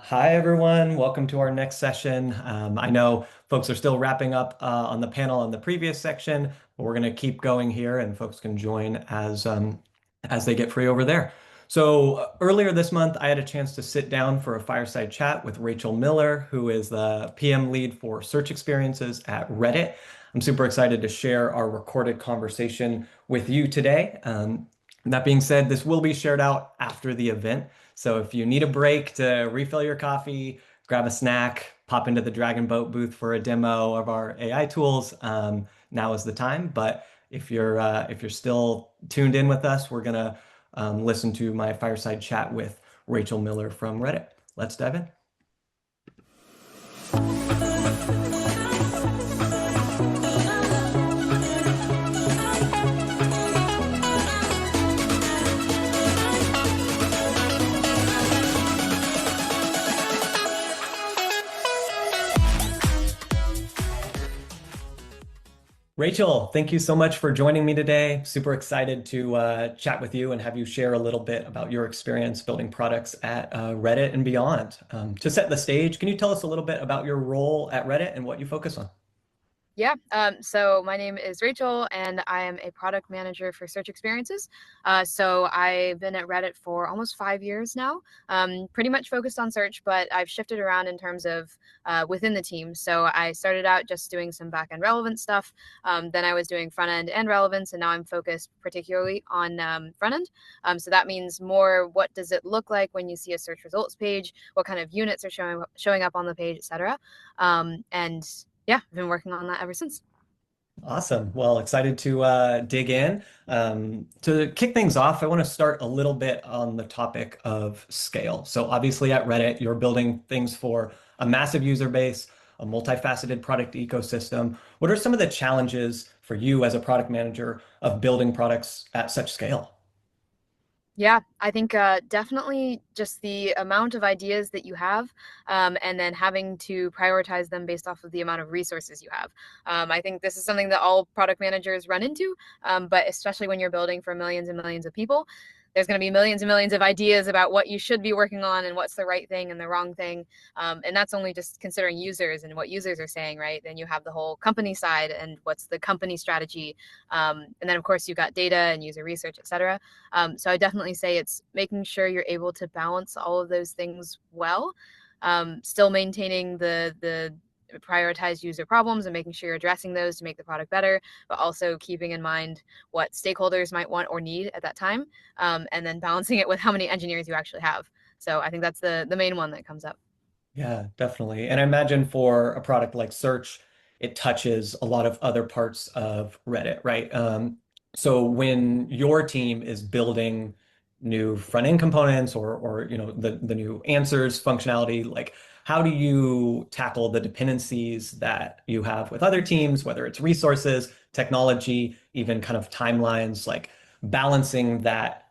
Hi, everyone. Welcome to our next session. I know folks are still wrapping up on the panel in the previous section, but we're going to keep going here, and folks can join as they get free over there. So earlier this month, I had a chance to sit down for a fireside chat with Rachel Miller, who is the PM lead for search experiences at Reddit. I'm super excited to share our recorded conversation with you today. That being said, this will be shared out after the event. So if you need a break to refill your coffee, grab a snack, pop into the Dragonboat booth for a demo of our AI tools, now is the time. But if you're still tuned in with us, we're gonna listen to my fireside chat with Rachel Miller from Reddit. Let's dive in. Rachel, thank you so much for joining me today. Super excited to chat with you and have you share a little bit about your experience building products at Reddit and beyond. To set the stage, can you tell us a little bit about your role at Reddit and what you focus on? Yeah, so my name is Rachel, and I am a product manager for search experiences. So I've been at Reddit for almost 5 years now, pretty much focused on search, but I've shifted around in terms of within the team. So I started out just doing some back-end relevance stuff. Then I was doing front-end and relevance, and now I'm focused particularly on front-end. So that means more what does it look like when you see a search results page, what kind of units are showing up on the page, etc. And yeah, I've been working on that ever since. Awesome. Well, excited to dig in. To kick things off, I want to start a little bit on the topic of scale. So obviously at Reddit, you're building things for a massive user base, a multifaceted product ecosystem. What are some of the challenges for you as a product manager of building products at such scale? Yeah, I think definitely just the amount of ideas that you have, and then having to prioritize them based off of the amount of resources you have. I think this is something that all product managers run into, but especially when you're building for millions and millions of people, there's going to be millions and millions of ideas about what you should be working on and what's the right thing and the wrong thing. And that's only just considering users and what users are saying, right? Then you have the whole company side and what's the company strategy. And then, of course, you've got data and user research, et cetera. So I definitely say it's making sure you're able to balance all of those things well, still maintaining the prioritize user problems and making sure you're addressing those to make the product better, but also keeping in mind what stakeholders might want or need at that time, and then balancing it with how many engineers you actually have. So I think that's the main one that comes up. Yeah, definitely. And I imagine for a product like search, it touches a lot of other parts of Reddit, right? So when your team is building new front-end components or the new answers functionality, like how do you tackle the dependencies that you have with other teams, whether it's resources, technology, even kind of timelines, like balancing that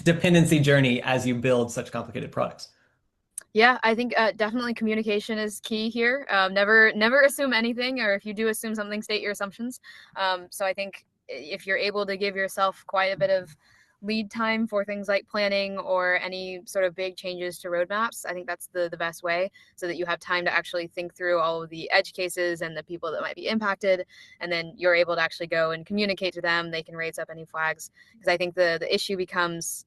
dependency journey as you build such complicated products? Yeah, I think definitely communication is key here. Never assume anything, or if you do assume something, state your assumptions. So I think if you're able to give yourself quite a bit of lead time for things like planning or any sort of big changes to roadmaps, I think that's the best way, so that you have time to actually think through all of the edge cases and the people that might be impacted, and then you're able to actually go and communicate to them. They can raise up any flags, because I think the issue becomes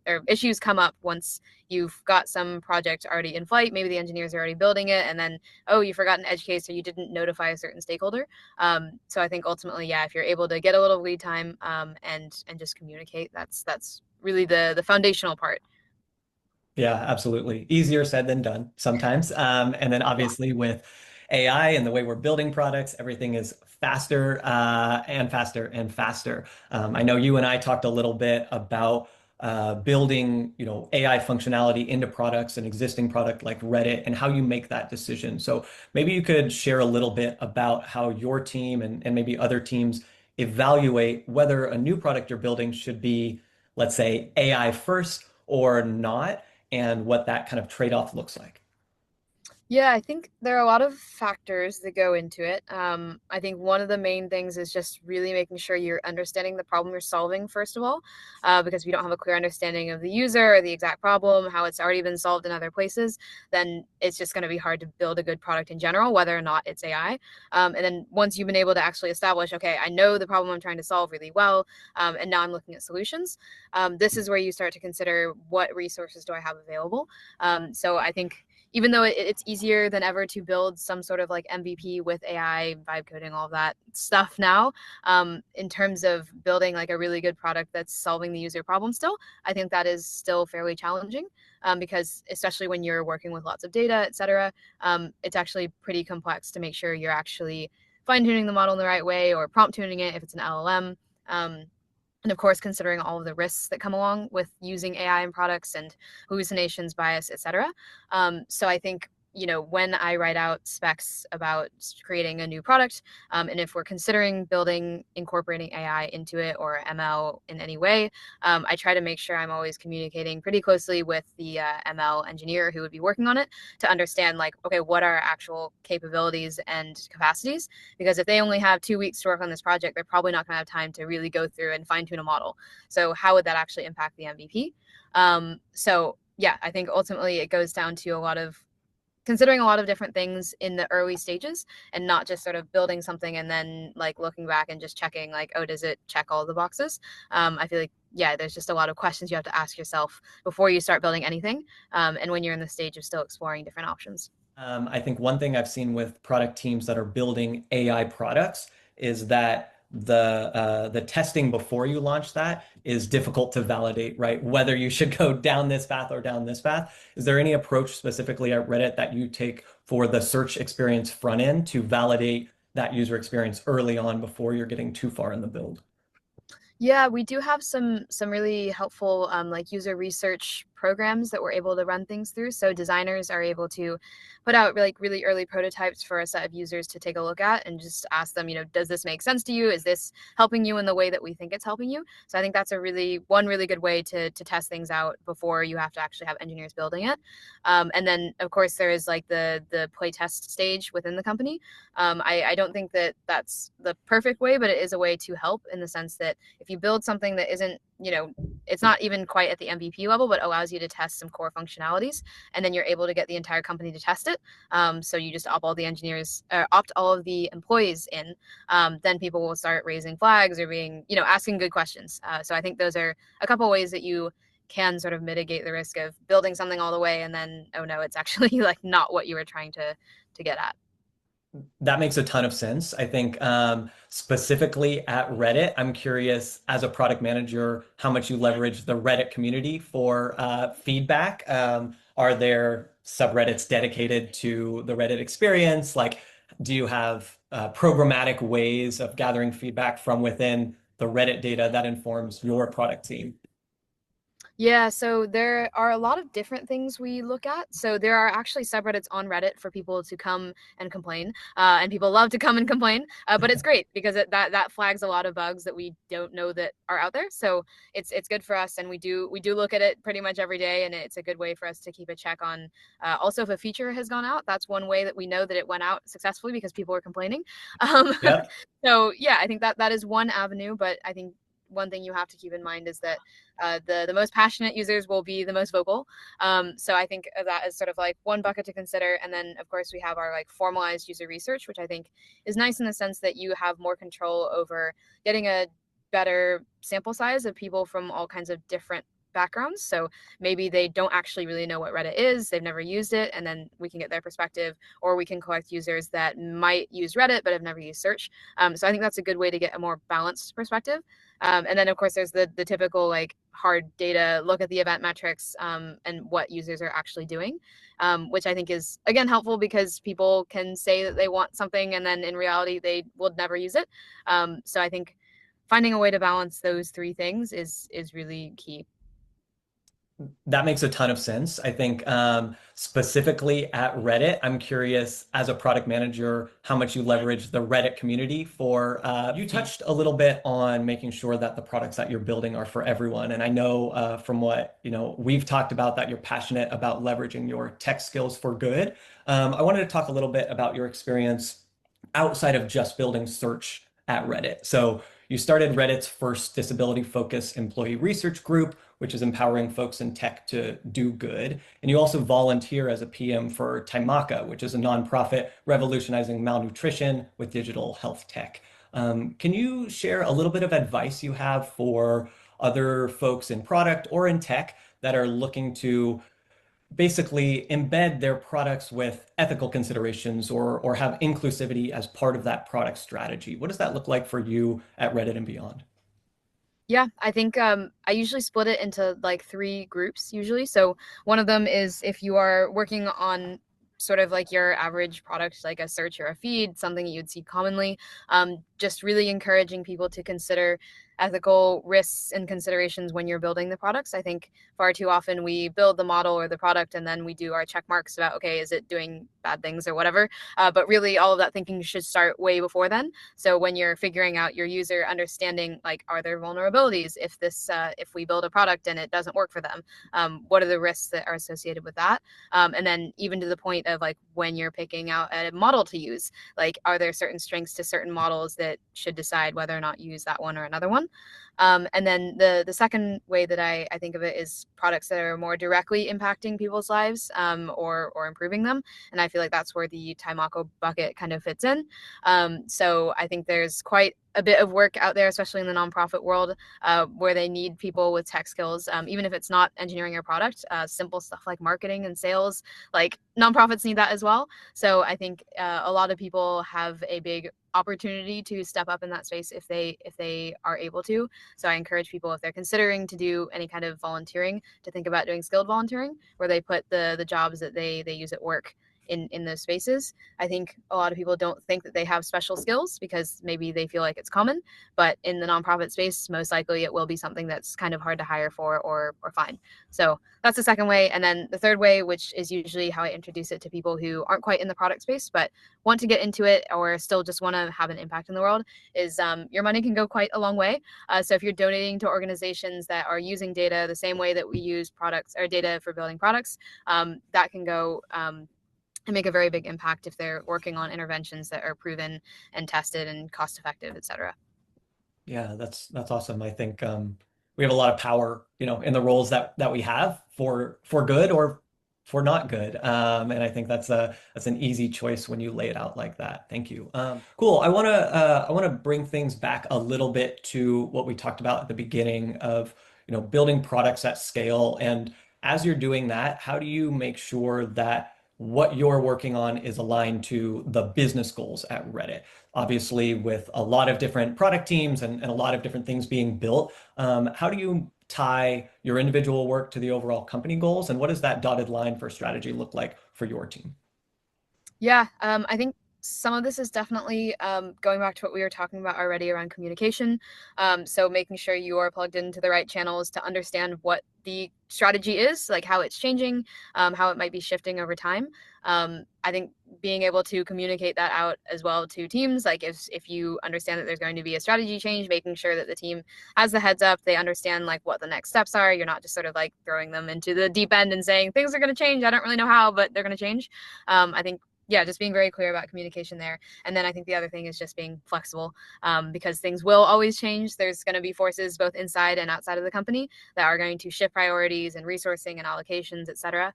or issues come up once you've got some project already in flight. Maybe the engineers are already building it, and then, oh, you forgot an edge case or you didn't notify a certain stakeholder. So I think ultimately, yeah, if you're able to get a little lead time, and just communicate, that's really the foundational part. Yeah, absolutely. Easier said than done sometimes. And then Yeah. obviously with AI and the way we're building products, everything is faster and faster and faster. I know you and I talked a little bit about building, AI functionality into products, an existing product like Reddit, and how you make that decision. So maybe you could share a little bit about how your team and maybe other teams evaluate whether a new product you're building should be, let's say, AI first or not, and what that kind of trade-off looks like. Yeah, I think there are a lot of factors that go into it. I think one of the main things is just really making sure you're understanding the problem you're solving, first of all, because if you don't have a clear understanding of the user or the exact problem, how it's already been solved in other places, then it's just going to be hard to build a good product in general, whether or not it's AI. And then once you've been able to actually establish, okay, I know the problem I'm trying to solve really well, and now I'm looking at solutions, this is where you start to consider what resources do I have available. So I think even though it's easier than ever to build some sort of like MVP with AI, vibe coding, all of that stuff now, in terms of building like a really good product that's solving the user problem still, I think that is still fairly challenging, because especially when you're working with lots of data, et cetera, it's actually pretty complex to make sure you're actually fine tuning the model in the right way or prompt tuning it if it's an LLM. Um, and of course, considering all of the risks that come along with using AI in products and hallucinations, bias, etc. So I think, when I write out specs about creating a new product, and if we're considering building, incorporating AI into it or ML in any way, I try to make sure I'm always communicating pretty closely with the ML engineer who would be working on it to understand, like, okay, what are actual capabilities and capacities? Because if they only have 2 weeks to work on this project, they're probably not going to have time to really go through and fine tune a model. So how would that actually impact the MVP? So yeah, I think ultimately it goes down to a lot of considering a lot of different things in the early stages and not just sort of building something and then like looking back and just checking like, oh, does it check all the boxes? I feel like, yeah, there's just a lot of questions you have to ask yourself before you start building anything, and when you're in the stage of still exploring different options. I think one thing I've seen with product teams that are building AI products is that the testing before you launch that is difficult to validate, right? Whether you should go down this path or down this path. Is there any approach specifically at Reddit that you take for the search experience front end to validate that user experience early on before you're getting too far in the build? Yeah, we do have some really helpful like user research programs that we're able to run things through. So designers are able to put out like really early prototypes for a set of users to take a look at and just ask them, does this make sense to you? Is this helping you in the way that we think it's helping you? So I think that's a really good way to test things out before you have to actually have engineers building it. And then of course there is like the play test stage within the company. I don't think that that's the perfect way, but it is a way to help in the sense that if you build something that isn't, it's not even quite at the MVP level, but allows you to test some core functionalities, and then you're able to get the entire company to test it. So you just opt all of the employees in. Then people will start raising flags or being, asking good questions. So I think those are a couple ways that you can sort of mitigate the risk of building something all the way and then, oh no, it's actually like not what you were trying to get at. That makes a ton of sense. I think specifically at Reddit, I'm curious as a product manager how much you leverage the Reddit community for feedback. Are there subreddits dedicated to the Reddit experience? Like, do you have programmatic ways of gathering feedback from within the Reddit data that informs your product team? Yeah, so there are a lot of different things we look at. So there are actually subreddits on Reddit for people to come and complain, and people love to come and complain. But it's great because that flags a lot of bugs that we don't know that are out there. So it's good for us, and we do look at it pretty much every day, and it's a good way for us to keep a check on. Also, if a feature has gone out, that's one way that we know that it went out successfully because people were complaining. Um, Yep. so yeah, I think that is one avenue, but I think one thing you have to keep in mind is that the most passionate users will be the most vocal. So I think of that as sort of like one bucket to consider. And then of course we have our like formalized user research, which I think is nice in the sense that you have more control over getting a better sample size of people from all kinds of different backgrounds. So maybe they don't actually really know what Reddit is, they've never used it, and then we can get their perspective, or we can collect users that might use Reddit but have never used search. So I think that's a good way to get a more balanced perspective. And then of course there's the typical like hard data, look at the event metrics, and what users are actually doing, which I think is again helpful because people can say that they want something and then in reality they will never use it. So I think finding a way to balance those three things is really key. That makes a ton of sense. I think specifically at Reddit, I'm curious as a product manager how much you leverage the Reddit community for. You touched a little bit on making sure that the products that you're building are for everyone, and I know from what we've talked about that you're passionate about leveraging your tech skills for good. I wanted to talk a little bit about your experience outside of just building search at Reddit. So you started Reddit's first disability-focused employee research group, which is empowering folks in tech to do good. And you also volunteer as a PM for Taimaka, which is a nonprofit revolutionizing malnutrition with digital health tech. Can you share a little bit of advice you have for other folks in product or in tech that are looking to basically embed their products with ethical considerations or have inclusivity as part of that product strategy? What does that look like for you at Reddit and beyond? Yeah, I think I usually split it into like three groups usually. So one of them is if you are working on sort of like your average product, like a search or a feed, something you'd see commonly, just really encouraging people to consider ethical risks and considerations when you're building the products. I think far too often we build the model or the product and then we do our check marks about, okay, is it doing bad things or whatever? But really, all of that thinking should start way before then. So when you're figuring out your user, understanding like, are there vulnerabilities if we build a product and it doesn't work for them? What are the risks that are associated with that? And then even to the point of like when you're picking out a model to use, like are there certain strengths to certain models that should decide whether or not you use that one or another one? And then the second way that I think of it is products that are more directly impacting people's lives, or improving them. And I feel like that's where the Taimako bucket kind of fits in. So I think there's quite a bit of work out there, especially in the nonprofit world, where they need people with tech skills, even if it's not engineering your product, simple stuff like marketing and sales, like nonprofits need that as well. So I think a lot of people have a big opportunity to step up in that space if they are able to. So I encourage people, if they're considering to do any kind of volunteering, to think about doing skilled volunteering, where they put the jobs that they use at work in those spaces. I think a lot of people don't think that they have special skills because maybe they feel like it's common, but in the nonprofit space, most likely it will be something that's kind of hard to hire for or find. So that's the second way. And then the third way, which is usually how I introduce it to people who aren't quite in the product space, but want to get into it or still just want to have an impact in the world, is your money can go quite a long way. So if you're donating to organizations that are using data the same way that we use products or data for building products, that can go and make a very big impact if they're working on interventions that are proven and tested and cost effective, et cetera. Yeah, that's awesome. I think we have a lot of power, in the roles that we have for good or for not good. And I think that's an easy choice when you lay it out like that. Thank you. Cool. I wanna bring things back a little bit to what we talked about at the beginning of building products at scale. And as you're doing that, how do you make sure that what you're working on is aligned to the business goals at Reddit? Obviously, with a lot of different product teams and a lot of different things being built, how do you tie your individual work to the overall company goals? And what does that dotted line for strategy look like for your team? Yeah, I think some of this is definitely going back to what we were talking about already around communication. So making sure you are plugged into the right channels to understand what the strategy is, like how it's changing, how it might be shifting over time. I think being able to communicate that out as well to teams, like if you understand that there's going to be a strategy change, making sure that the team has the heads up, they understand like what the next steps are. You're not just sort of like throwing them into the deep end and saying things are going to change. I don't really know how, but they're going to change. I think yeah, just being very clear about communication there. And then I think the other thing is just being flexible, because things will always change. There's going to be forces both inside and outside of the company that are going to shift priorities and resourcing and allocations, et cetera.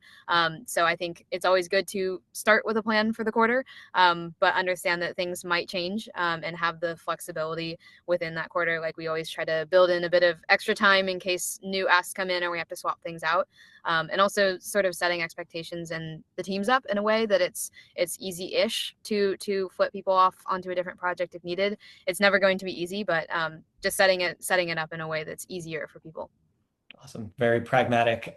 So I think it's always good to start with a plan for the quarter, but understand that things might change, and have the flexibility within that quarter. Like we always try to build in a bit of extra time in case new asks come in or we have to swap things out. And also sort of setting expectations and the teams up in a way that it's easy-ish to flip people off onto a different project if needed. It's never going to be easy, but just setting it up in a way that's easier for people. Awesome. Very pragmatic,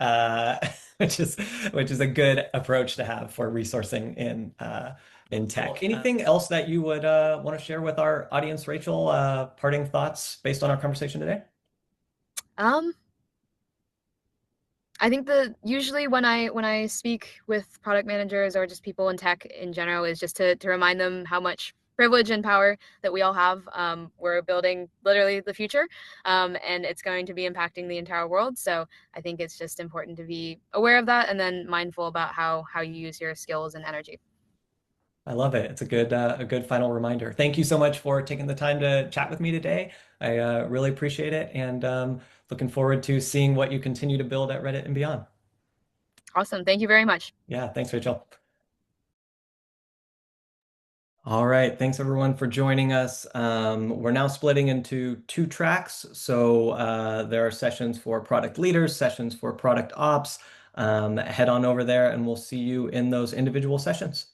which is a good approach to have for resourcing in tech. Cool. Anything else that you would want to share with our audience, Rachel? Parting thoughts based on our conversation today? Um, I think that usually when I speak with product managers or just people in tech in general is just to remind them how much privilege and power that we all have. We're building literally the future, and it's going to be impacting the entire world. So I think it's just important to be aware of that and then mindful about how you use your skills and energy. I love it. It's a good final reminder. Thank you so much for taking the time to chat with me today. I really appreciate it, and looking forward to seeing what you continue to build at Reddit and beyond. Awesome. Thank you very much. Yeah, thanks, Rachel. All right, thanks everyone for joining us. We're now splitting into two tracks. So there are sessions for product leaders, sessions for product ops. Head on over there and we'll see you in those individual sessions.